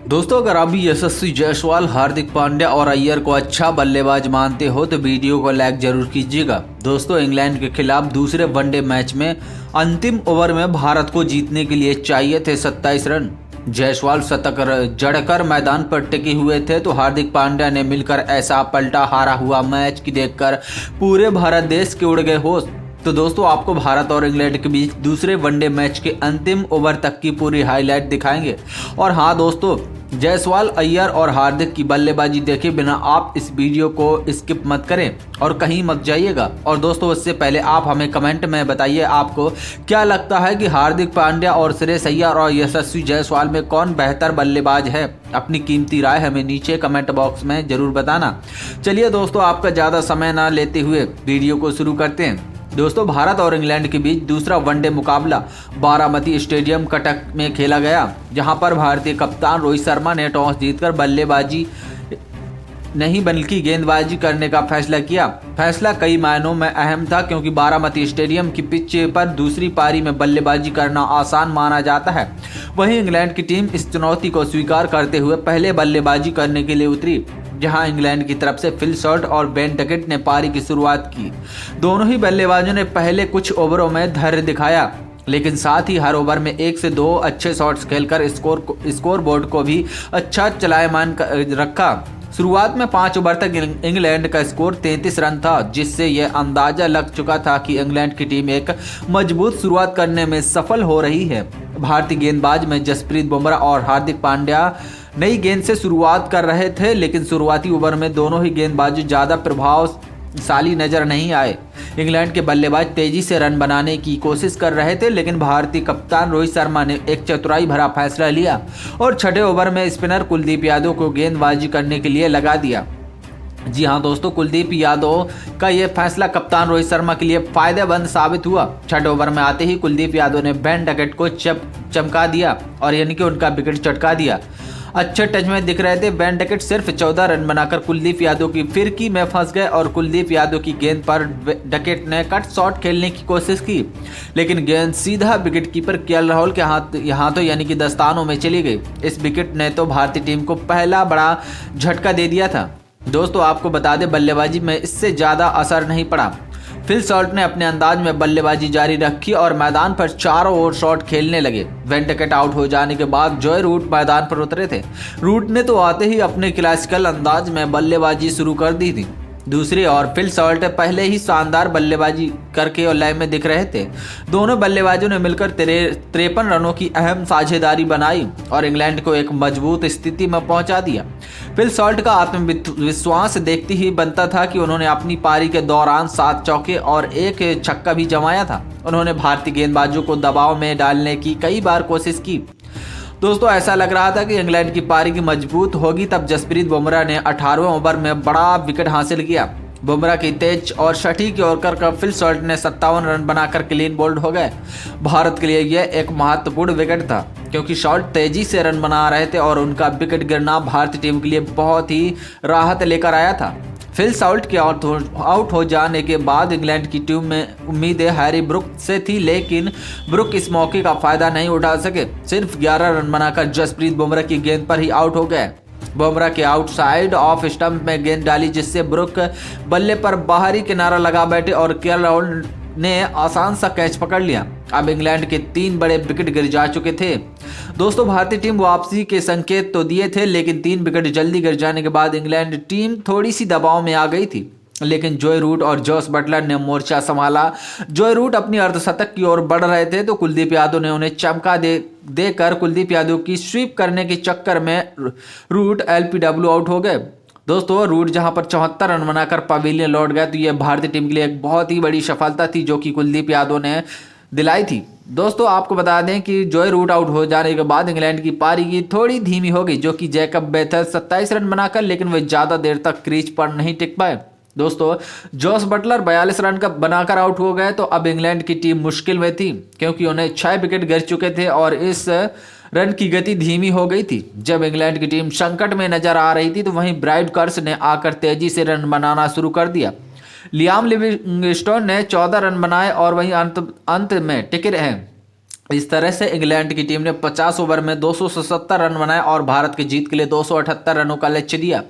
दोस्तों, अगर आप भी यशस्वी जायसवाल, हार्दिक पांड्या और अय्यर को अच्छा बल्लेबाज मानते हो तो वीडियो को लाइक जरूर कीजिएगा। दोस्तों, इंग्लैंड के खिलाफ दूसरे वनडे मैच में अंतिम ओवर में भारत को जीतने के लिए चाहिए थे 27 रन। जायसवाल शतक जड़कर मैदान पर टिके हुए थे तो हार्दिक पांड्या ने मिलकर ऐसा पलटा हारा हुआ मैच की देखकर पूरे भारत देश के उड़ गए होश। तो दोस्तों, आपको भारत और इंग्लैंड के बीच दूसरे वनडे मैच के अंतिम ओवर तक की पूरी हाईलाइट दिखाएंगे। और हाँ दोस्तों, जायसवाल, अय्यर और हार्दिक की बल्लेबाजी देखे बिना आप इस वीडियो को स्किप मत करें और कहीं मत जाइएगा। और दोस्तों, उससे पहले आप हमें कमेंट में बताइए आपको क्या लगता है कि हार्दिक पांड्या और श्रेयस अय्यर और यशस्वी जायसवाल में कौन बेहतर बल्लेबाज है। अपनी कीमती राय हमें नीचे कमेंट बॉक्स में जरूर बताना। चलिए दोस्तों, आपका ज़्यादा समय ना लेते हुए वीडियो को शुरू करते हैं। दोस्तों, भारत और इंग्लैंड के बीच दूसरा वनडे मुकाबला बारामती स्टेडियम कटक में खेला गया, जहां पर भारतीय कप्तान रोहित शर्मा ने टॉस जीतकर बल्लेबाजी नहीं बल्कि गेंदबाजी करने का फैसला किया। फैसला कई मायनों में अहम था, क्योंकि बारामती स्टेडियम की पिच पर दूसरी पारी में बल्लेबाजी करना आसान माना जाता है। वहीं इंग्लैंड की टीम इस चुनौती को स्वीकार करते हुए पहले बल्लेबाजी करने के लिए उतरी, जहां इंग्लैंड की तरफ से फिल शॉर्ट और बेन डकेट ने पारी की शुरुआत की। दोनों ही बल्लेबाजों ने पहले कुछ ओवरों में धैर्य दिखाया, लेकिन साथ ही हर ओवर में 1 से 2 अच्छे शॉट्स खेलकर स्कोर बोर्ड को भी अच्छा चलायमान रखा। शुरुआत में 5 ओवर तक इंग्लैंड का स्कोर 33 रन था, जिससे यह अंदाजा लग चुका था कि इंग्लैंड की टीम एक मजबूत शुरुआत करने में सफल हो रही है। भारतीय गेंदबाज में जसप्रीत बुमराह और हार्दिक पांड्या नई गेंद से शुरुआत कर रहे थे, लेकिन शुरुआती ओवर में दोनों ही गेंदबाज ज़्यादा प्रभावशाली नजर नहीं आए। इंग्लैंड के बल्लेबाज तेजी से रन बनाने की कोशिश कर रहे थे, लेकिन भारतीय कप्तान रोहित शर्मा ने एक चतुराई भरा फैसला लिया और छठे ओवर में स्पिनर कुलदीप यादव को गेंदबाजी करने के लिए लगा दिया। जी हाँ दोस्तों, कुलदीप यादव का यह फैसला कप्तान रोहित शर्मा के लिए फायदेमंद साबित हुआ। छठे ओवर में आते ही कुलदीप यादव ने बेन डकेट को चमका दिया और यानी कि उनका विकेट चटका दिया। अच्छे टच में दिख रहे थे। बेन डकेट सिर्फ 14 रन बनाकर कुलदीप यादव की फिरकी में फंस गए और कुलदीप यादव की गेंद पर डकेट ने कट शॉट खेलने की कोशिश की, लेकिन गेंद सीधा विकेट कीपर केएल राहुल के हाथों यानी कि दस्तानों में चली गई। इस विकेट ने तो भारतीय टीम को पहला बड़ा झटका दे दिया था। दोस्तों, आपको बता दें, बल्लेबाजी में इससे ज़्यादा असर नहीं पड़ा। फिल शॉर्ट ने अपने अंदाज में बल्लेबाजी जारी रखी और मैदान पर चारों ओर शॉट खेलने लगे। बेन डकेट आउट हो जाने के बाद जॉय रूट मैदान पर उतरे थे। रूट ने तो आते ही अपने क्लासिकल अंदाज में बल्लेबाजी शुरू कर दी थी। दूसरी ओर फिल शॉर्ट पहले ही शानदार बल्लेबाजी करके और लय में दिख रहे थे। दोनों बल्लेबाजों ने मिलकर 53 रनों की अहम साझेदारी बनाई और इंग्लैंड को एक मजबूत स्थिति में पहुंचा दिया। फिल शॉर्ट का आत्मविश्वास देखते ही बनता था कि उन्होंने अपनी पारी के दौरान 7 चौके और 1 छक्का भी जमाया था। उन्होंने भारतीय गेंदबाजों को दबाव में डालने की कई बार कोशिश की। दोस्तों, ऐसा लग रहा था कि इंग्लैंड की पारी की मजबूत होगी, तब जसप्रीत बुमराह ने 18वें ओवर में बड़ा विकेट हासिल किया। बुमराह की तेज और सटीक यॉर्कर का फिल शॉर्ट ने 57 रन बनाकर क्लीन बोल्ड हो गए। भारत के लिए यह एक महत्वपूर्ण विकेट था, क्योंकि शॉट तेजी से रन बना रहे थे और उनका विकेट गिरना भारतीय टीम के लिए बहुत ही राहत लेकर आया था। फिल शॉर्ट के आउट हो जाने के बाद इंग्लैंड की टीम में उम्मीदें हैरी ब्रुक से थी, लेकिन ब्रुक इस मौके का फायदा नहीं उठा सके। सिर्फ 11 रन बनाकर जसप्रीत बुमराह की गेंद पर ही आउट हो गए। बुमराह के आउटसाइड ऑफ स्टंप में गेंद डाली, जिससे ब्रुक बल्ले पर बाहरी किनारा लगा बैठे और केएल राहुल ने आसान सा कैच पकड़ लिया। अब इंग्लैंड के 3 बड़े विकेट गिर जा चुके थे। दोस्तों, भारतीय टीम वापसी के संकेत तो दिए थे, लेकिन 3 विकेट जल्दी गिर जाने के बाद इंग्लैंड टीम थोड़ी सी दबाव में आ गई थी। लेकिन जॉय रूट और जॉस बटलर ने मोर्चा संभाला। जॉय रूट अपनी अर्धशतक की ओर बढ़ रहे थे तो कुलदीप यादव ने उन्हें चमका देकर कुलदीप यादव की स्वीप करने के चक्कर में रूट एलपीडब्ल्यू आउट हो गए। दोस्तों, रूट जहां पर 74 रन बनाकर पवेलियन लौट गए, तो यह भारतीय टीम के लिए एक बहुत ही बड़ी सफलता थी, जो कि कुलदीप यादव ने दिलाई थी। दोस्तों, आपको बता दें कि जॉय रूट आउट हो जाने के बाद इंग्लैंड की पारी की थोड़ी धीमी हो गई, जो कि जैकब बेथल 27 रन बनाकर, लेकिन वे ज़्यादा देर तक क्रीज पर नहीं टिक पाए। दोस्तों, जॉस बटलर 42 रन का बनाकर आउट हो गए, तो अब इंग्लैंड की टीम मुश्किल में थी, क्योंकि उन्हें 6 विकेट गिर चुके थे और इस रन की गति धीमी हो गई थी। जब इंग्लैंड की टीम संकट में नजर आ रही थी, तो वहीं ब्राइड कर्स ने आकर तेजी से रन बनाना शुरू कर दिया। लियाम लिविंगस्टोन ने 14 रन बनाए और वहीं अंत में टिके रहे। इस तरह से इंग्लैंड की टीम ने 50 ओवर में 277 रन बनाए और भारत की जीत के लिए 278 रनों का लक्ष्य दिया।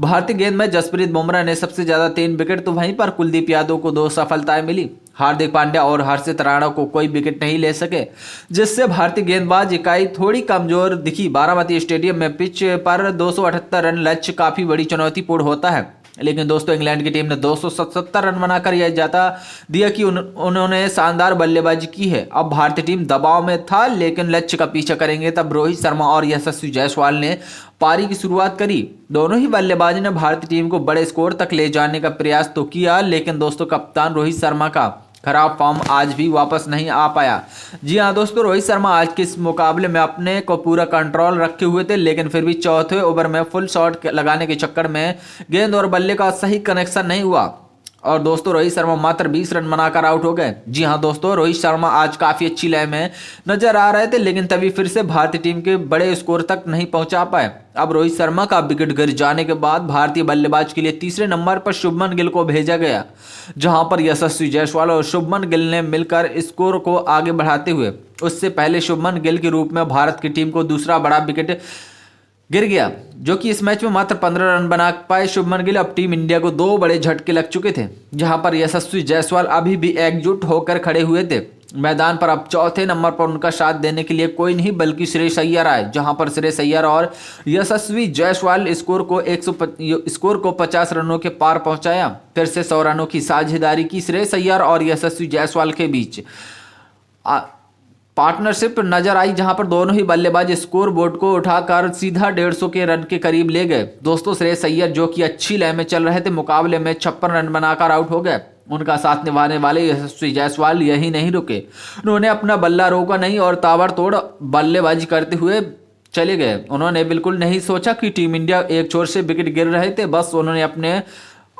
भारतीय गेंद में जसप्रीत बुमराह ने सबसे ज्यादा 3 विकेट, तो वहीं पर कुलदीप यादव को 2 सफलताएं मिली। हार्दिक पांड्या और हर्षित राणा को कोई विकेट नहीं ले सके, जिससे भारतीय गेंदबाज इकाई थोड़ी कमजोर दिखी। बारामती स्टेडियम में पिच पर 278 रन लक्ष्य काफी बड़ी चुनौतीपूर्ण होता है, लेकिन दोस्तों इंग्लैंड की टीम ने 277 रन बनाकर यह जाता दिया कि उन्होंने शानदार बल्लेबाजी की है। अब भारतीय टीम दबाव में था, लेकिन लक्ष्य का पीछा करेंगे तब रोहित शर्मा और यशस्वी जायसवाल ने पारी की शुरुआत करी। दोनों ही बल्लेबाज ने भारतीय टीम को बड़े स्कोर तक ले जाने का प्रयास तो किया, लेकिन दोस्तों कप्तान रोहित शर्मा का खराब फॉर्म आज भी वापस नहीं आ पाया। जी हाँ दोस्तों, रोहित शर्मा आज के इस मुकाबले में अपने को पूरा कंट्रोल रखे हुए थे, लेकिन फिर भी चौथे ओवर में फुल शॉट लगाने के चक्कर में गेंद और बल्ले का सही कनेक्शन नहीं हुआ और दोस्तों रोहित शर्मा मात्र 20 रन बनाकर आउट हो गए। जी हाँ दोस्तों, रोहित शर्मा आज काफी अच्छी लय में नजर आ रहे थे, लेकिन तभी फिर से भारतीय टीम के बड़े स्कोर तक नहीं पहुंचा पाए। अब रोहित शर्मा का विकेट गिर जाने के बाद भारतीय बल्लेबाज के लिए तीसरे नंबर पर शुभमन गिल को भेजा गया, जहां पर यशस्वी जायसवाल और शुभमन गिल ने मिलकर स्कोर को आगे बढ़ाते हुए उससे पहले शुभमन गिल के रूप में भारत की टीम को दूसरा बड़ा विकेट गिर गया, जो कि इस मैच में मात्र 15 रन बना पाए शुभमन गिल। अब टीम इंडिया को 2 बड़े झटके लग चुके थे, जहां पर यशस्वी जायसवाल अभी भी एकजुट होकर खड़े हुए थे। मैदान पर अब चौथे नंबर पर उनका साथ देने के लिए कोई नहीं बल्कि श्रेयस अय्यर आए, जहां पर श्रेयस अय्यर और यशस्वी जायसवाल स्कोर को 50 रनों के पार पहुंचाया। फिर से 100 रनों की साझेदारी की श्रेयस अय्यर और यशस्वी जायसवाल के बीच पार्टनरशिप नजर आई, जहां पर दोनों ही बल्लेबाज स्कोर बोर्ड को उठाकर सीधा 150 के रन के करीब ले गए। दोस्तों श्रेयस अय्यर जो कि अच्छी लय में चल रहे थे, मुकाबले में 56 रन बनाकर आउट हो गए। उनका साथ निभाने वाले यशस्वी जायसवाल यही नहीं रुके, उन्होंने अपना बल्ला रोका नहीं और ताबड़तोड़ बल्लेबाजी करते हुए चले गए। उन्होंने बिल्कुल नहीं सोचा कि टीम इंडिया एक छोर से विकेट गिर रहे थे, बस उन्होंने अपने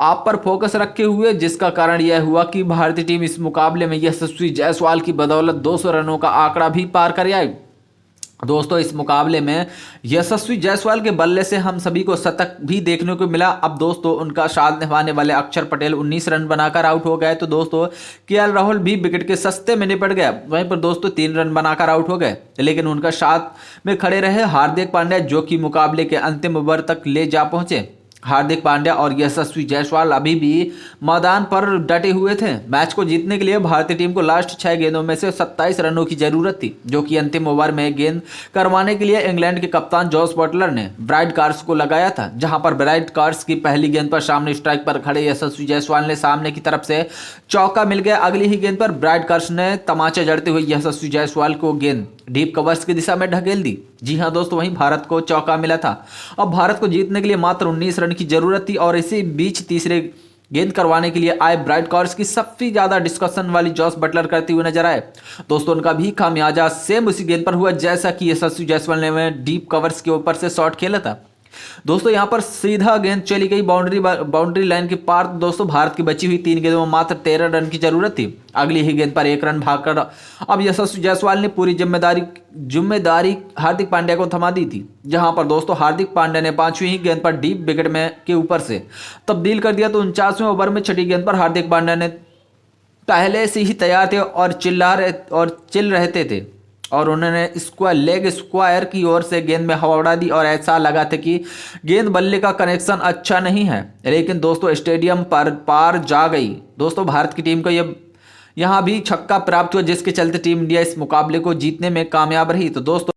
आप पर फोकस रखे हुए, जिसका कारण यह हुआ कि भारतीय टीम इस मुकाबले में यशस्वी जायसवाल की बदौलत 200 रनों का आंकड़ा भी पार कर आई। दोस्तों इस मुकाबले में यशस्वी जायसवाल के बल्ले से हम सभी को शतक भी देखने को मिला। अब दोस्तों उनका साथ निभाने वाले अक्षर पटेल 19 रन बनाकर आउट हो गए, तो दोस्तों केएल राहुल भी विकेट के सस्ते में निपट गया। वहीं पर दोस्तों 3 रन बनाकर आउट हो गए, लेकिन उनका साथ में खड़े रहे हार्दिक पांड्या, जो कि मुकाबले के अंतिम ओवर तक ले जा पहुंचे। हार्दिक पांड्या और यशस्वी जायसवाल अभी भी मैदान पर डटे हुए थे। मैच को जीतने के लिए भारतीय टीम को लास्ट 6 गेंदों में से 27 रनों की जरूरत थी, जो कि अंतिम ओवर में गेंद करवाने के लिए इंग्लैंड के कप्तान जॉस बटलर ने ब्राइट कार्स को लगाया था, जहां पर ब्राइट कार्स की पहली गेंद पर सामने स्ट्राइक पर खड़े यशस्वी जायसवाल ने सामने की तरफ से चौका मिल गया। अगली ही गेंद पर ब्राइट कार्स ने तमाचा जड़ते हुए यशस्वी जायसवाल को गेंद डीप कवर्स की दिशा में ढकेल दी। जी हां दोस्तों, वहीं भारत को चौका मिला था। अब भारत को जीतने के लिए मात्र 19 रन की जरूरत थी और इसी बीच तीसरे गेंद करवाने के लिए आए ब्राइट कार्स की सबसे ज्यादा डिस्कशन वाली जॉस बटलर करते हुए नजर आए। दोस्तों उनका भी खामियाजा सेम उसी गेंद पर हुआ जैसा कि यशस्वी जायसवाल ने डीप कवर्स के ऊपर से शॉट खेला था। दोस्तों यहां पर सीधा गेंद चली गई बाउंड्री लाइन के पार। दोस्तों भारत की बची हुई 3 गेंदों में मात्र 13 रन की जरूरत थी। अगली ही गेंद पर 1 रन भागकर अब यशस्वी जायसवाल ने पूरी जिम्मेदारी हार्दिक पांड्या को थमा दी थी, जहां पर दोस्तों हार्दिक पांड्या ने 5वीं ही गेंद पर डीप विकेट में के ऊपर से तब्दील कर दिया। तो 49वें ओवर में 6ठी गेंद पर हार्दिक पांड्या ने पहले से ही तैयार थे और चिल रहते थे और उन्होंने लेग स्क्वायर की ओर से गेंद में हवा उड़ा दी और ऐसा लगा था कि गेंद बल्ले का कनेक्शन अच्छा नहीं है, लेकिन दोस्तों स्टेडियम पर पार जा गई। दोस्तों भारत की टीम को यहाँ भी छक्का प्राप्त हुआ, जिसके चलते टीम इंडिया इस मुकाबले को जीतने में कामयाब रही। तो दोस्तों